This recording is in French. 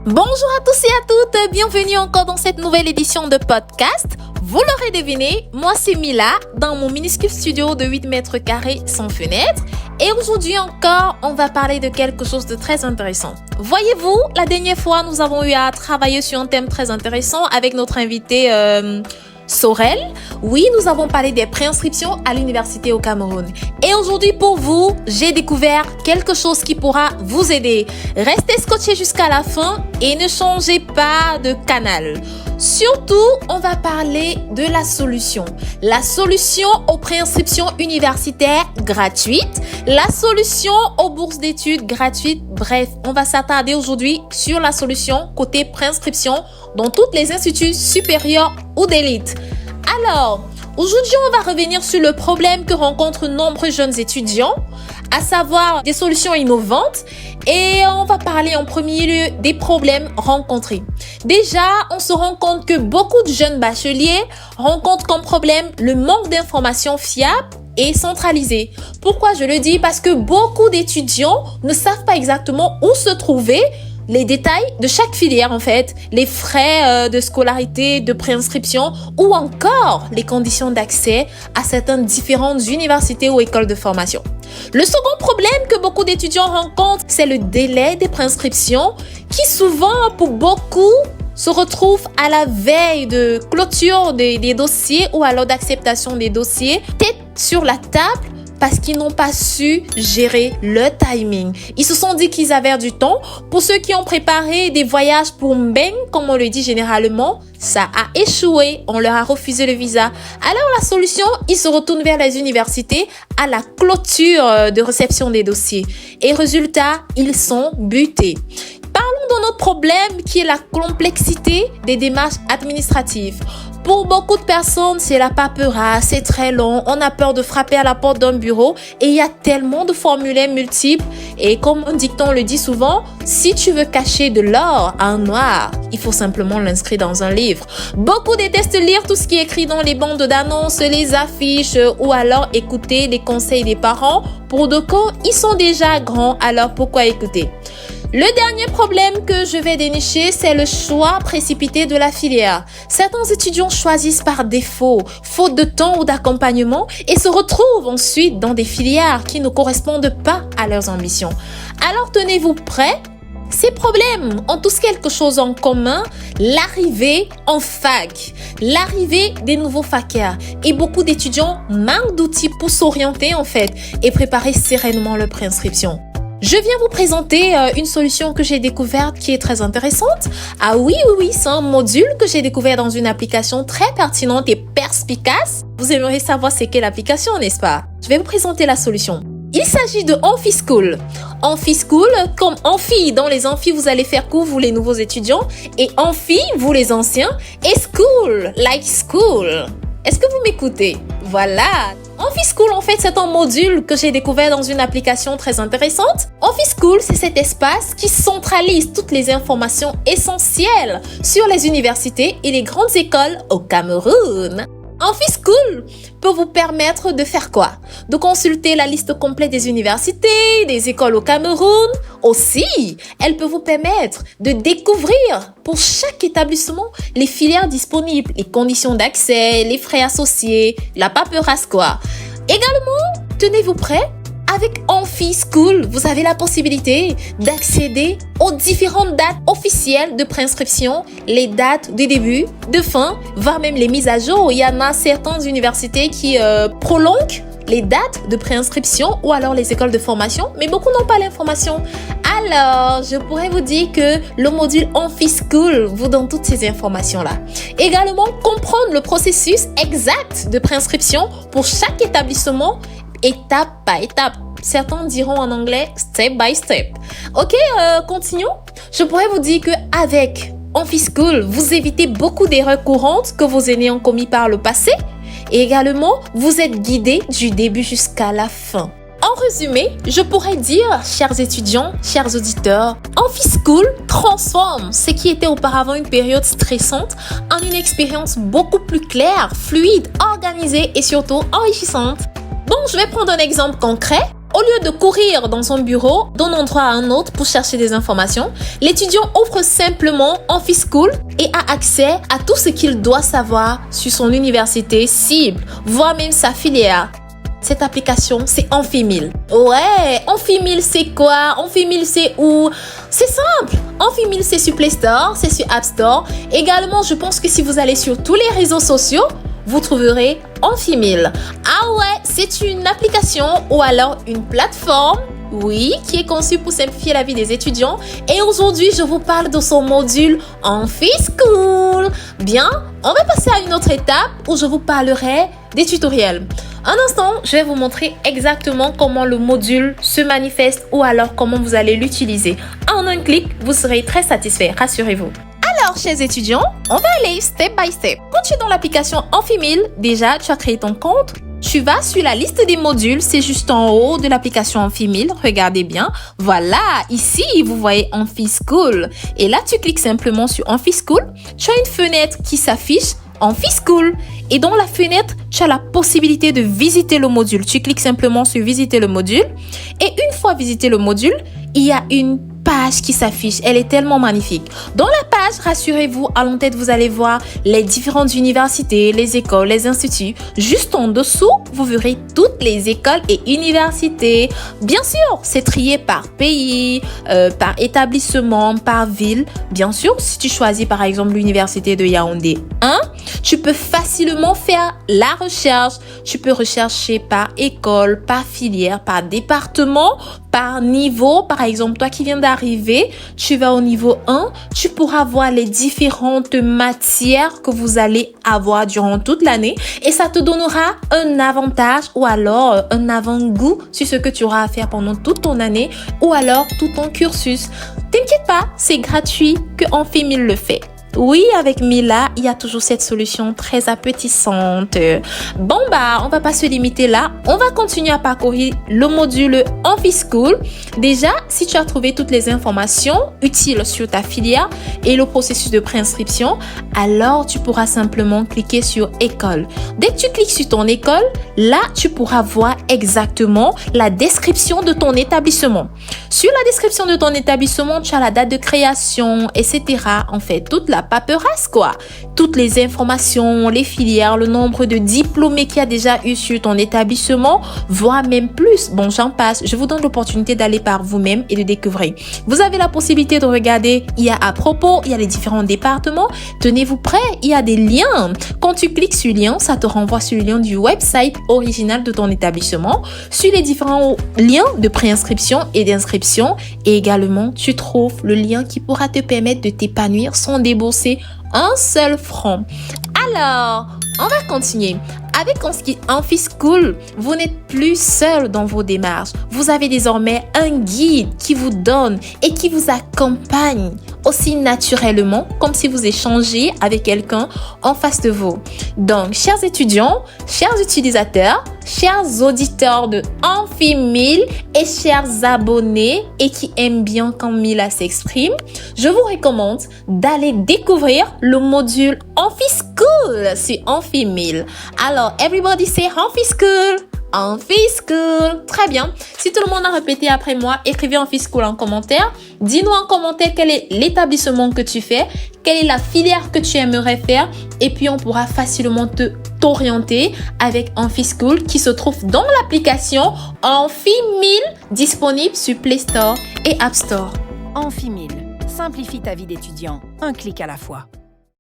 Bonjour à tous et à toutes, bienvenue encore dans cette nouvelle édition de podcast. Vous l'aurez deviné, moi c'est Mila dans mon minuscule studio de 8 mètres carrés sans fenêtre. Et aujourd'hui encore, on va parler de quelque chose de très intéressant. Voyez-vous, la dernière fois, nous avons eu à travailler sur un thème très intéressant avec notre invité Sorel. Oui, nous avons parlé des préinscriptions à l'université au Cameroun. Et aujourd'hui, pour vous, j'ai découvert quelque chose qui pourra vous aider. Restez scotchés jusqu'à la fin et ne changez pas de canal. Surtout, on va parler de la solution. La solution aux préinscriptions universitaires gratuites. La solution aux bourses d'études gratuites. Bref, on va s'attarder aujourd'hui sur la solution côté préinscription dans toutes les instituts supérieurs ou d'élite. Alors, aujourd'hui, on va revenir sur le problème que rencontrent nombreux jeunes étudiants, à savoir des solutions innovantes, et on va parler en premier lieu des problèmes rencontrés. Déjà, on se rend compte que beaucoup de jeunes bacheliers rencontrent comme problème le manque d'informations fiables et centralisées. Pourquoi je le dis? Parce que beaucoup d'étudiants ne savent pas exactement où se trouver les détails de chaque filière en fait, les frais de scolarité, de préinscription ou encore les conditions d'accès à certaines différentes universités ou écoles de formation. Le second problème que beaucoup d'étudiants rencontrent, c'est le délai des préinscriptions qui souvent pour beaucoup se retrouve à la veille de clôture des dossiers ou alors d'acceptation des dossiers, tête sur la table, parce qu'ils n'ont pas su gérer le timing. Ils se sont dit qu'ils avaient du temps. Pour ceux qui ont préparé des voyages pour Mbeng, comme on le dit généralement, ça a échoué. On leur a refusé le visa. Alors la solution, ils se retournent vers les universités à la clôture de réception des dossiers. Et résultat, ils sont butés. Parlons d'un autre problème qui est la complexité des démarches administratives. Pour beaucoup de personnes, c'est la paperasse, c'est très long, on a peur de frapper à la porte d'un bureau et il y a tellement de formulaires multiples. Et comme un dicton le dit souvent, si tu veux cacher de l'or en noir, il faut simplement l'inscrire dans un livre. Beaucoup détestent lire tout ce qui est écrit dans les bandes d'annonces, les affiches ou alors écouter les conseils des parents. Pour de cas, ils sont déjà grands, alors pourquoi écouter? Le dernier problème que je vais dénicher, c'est le choix précipité de la filière. Certains étudiants choisissent par défaut, faute de temps ou d'accompagnement, et se retrouvent ensuite dans des filières qui ne correspondent pas à leurs ambitions. Alors tenez-vous prêts. Ces problèmes ont tous quelque chose en commun, l'arrivée en fac, l'arrivée des nouveaux facières. Et beaucoup d'étudiants manquent d'outils pour s'orienter en fait et préparer sereinement leur préinscription. Je viens vous présenter une solution que j'ai découverte qui est très intéressante. Ah oui, c'est un module que j'ai découvert dans une application très pertinente et perspicace. Vous aimeriez savoir c'est quelle application, n'est-ce pas? Je vais vous présenter la solution. Il s'agit de AmphiSchool. AmphiSchool, comme amphi, dans les amphis, vous allez faire cours, vous les nouveaux étudiants, et amphi, vous les anciens, et school, like school. Est-ce que vous m'écoutez? Voilà. AmphiSchool, en fait, c'est un module que j'ai découvert dans une application très intéressante. AmphiSchool, c'est cet espace qui centralise toutes les informations essentielles sur les universités et les grandes écoles au Cameroun. AmphiSchool peut vous permettre de faire quoi? De consulter la liste complète des universités, des écoles au Cameroun. Aussi, elle peut vous permettre de découvrir pour chaque établissement les filières disponibles, les conditions d'accès, les frais associés, la paperasse quoi. Également, tenez-vous prêts? Avec AmphiSchool, vous avez la possibilité d'accéder aux différentes dates officielles de préinscription, les dates de début, de fin, voire même les mises à jour. Il y en a certaines universités qui prolongent les dates de préinscription ou alors les écoles de formation, mais beaucoup n'ont pas l'information. Alors, je pourrais vous dire que le module AmphiSchool vous donne toutes ces informations-là. Également, comprendre le processus exact de préinscription pour chaque établissement, étape par étape. Certains diront en anglais step by step. Ok, continuons. Je pourrais vous dire qu'avec AmphiSchool, vous évitez beaucoup d'erreurs courantes que vos aînés ont commis par le passé. Et également, vous êtes guidés du début jusqu'à la fin. En résumé, je pourrais dire, chers étudiants, chers auditeurs, AmphiSchool transforme ce qui était auparavant une période stressante en une expérience beaucoup plus claire, fluide, organisée et surtout enrichissante. Bon, je vais prendre un exemple concret. Au lieu de courir dans son bureau d'un endroit à un autre pour chercher des informations, l'étudiant ouvre simplement AmfiSchool et a accès à tout ce qu'il doit savoir sur son université cible, voire même sa filière. Cette application, c'est Amphi1000. Ouais, Amphi1000, c'est quoi? Amphi1000, c'est où? C'est simple. Amphi1000, c'est sur Play Store, c'est sur App Store. Également, je pense que si vous allez sur tous les réseaux sociaux, vous trouverez Amphi1000. Ah ouais, c'est une application ou alors une plateforme, oui, qui est conçue pour simplifier la vie des étudiants. Et aujourd'hui, je vous parle de son module AmfiSchool. Bien, on va passer à une autre étape où je vous parlerai des tutoriels. Un instant, je vais vous montrer exactement comment le module se manifeste ou alors comment vous allez l'utiliser. En un clic, vous serez très satisfait, rassurez-vous. Alors, chers étudiants, on va aller step by step. Quand tu es dans l'application Amphi1000, déjà, tu as créé ton compte. Tu vas sur la liste des modules, c'est juste en haut de l'application Amphi1000. Regardez bien. Voilà, ici, vous voyez AmfiSchool. Et là, tu cliques simplement sur AmfiSchool. Tu as une fenêtre qui s'affiche AmfiSchool. Et dans la fenêtre, tu as la possibilité de visiter le module. Tu cliques simplement sur visiter le module. Et une fois visité le module, il y a une page qui s'affiche. Elle est tellement magnifique. Dans la page, rassurez-vous, à l'entête, vous allez voir les différentes universités, les écoles, les instituts. Juste en dessous, vous verrez toutes les écoles et universités. Bien sûr, c'est trié par pays, par établissement, par ville. Bien sûr, si tu choisis par exemple l'université de Yaoundé 1, tu peux facilement faire la recherche. Tu peux rechercher par école, par filière, par département, par niveau. Par exemple, toi qui viens d'arriver, tu vas au niveau 1, tu pourras voir les différentes matières que vous allez avoir durant toute l'année et ça te donnera un avantage ou alors un avant-goût sur ce que tu auras à faire pendant toute ton année ou alors tout ton cursus. T'inquiète pas, c'est gratuit que Amphi1000 le fait. Oui, avec Mila, il y a toujours cette solution très appétissante. Bon, on va pas se limiter là. On va continuer à parcourir le module AmfiSchool. Déjà, si tu as trouvé toutes les informations utiles sur ta filière et le processus de préinscription, alors tu pourras simplement cliquer sur école. Dès que tu cliques sur ton école, là, tu pourras voir exactement la description de ton établissement. Sur la description de ton établissement, tu as la date de création, etc. En fait, toute la paperasse, quoi. Toutes les informations, les filières, le nombre de diplômés qu'il y a déjà eu sur ton établissement, voire même plus. Bon, j'en passe. Je vous donne l'opportunité d'aller par vous-même et de découvrir. Vous avez la possibilité de regarder, il y a à propos, il y a les différents départements. Tenez-vous prêts, il y a des liens. Quand tu cliques sur le lien, ça te renvoie sur le lien du website original de ton établissement, sur les différents liens de préinscription et d'inscription. Et également, tu trouves le lien qui pourra te permettre de t'épanouir sans débourser un seul franc. Alors, on va continuer. Avec AmfiSchool, vous n'êtes plus seul dans vos démarches. Vous avez désormais un guide qui vous donne et qui vous accompagne aussi naturellement, comme si vous échangez avec quelqu'un en face de vous. Donc, chers étudiants, chers utilisateurs, chers auditeurs de Amphi1000 et chers abonnés et qui aiment bien quand Mila s'exprime, je vous recommande d'aller découvrir le module AmfiSchool sur Amphi1000. Alors, everybody say AmfiSchool! AmfiSchool. Très bien. Si tout le monde a répété après moi, écrivez AmfiSchool en commentaire. Dis-nous en commentaire quel est l'établissement que tu fais, quelle est la filière que tu aimerais faire et puis on pourra facilement t'orienter avec AmfiSchool qui se trouve dans l'application Amphi1000 disponible sur Play Store et App Store. Amphi1000, simplifie ta vie d'étudiant, un clic à la fois.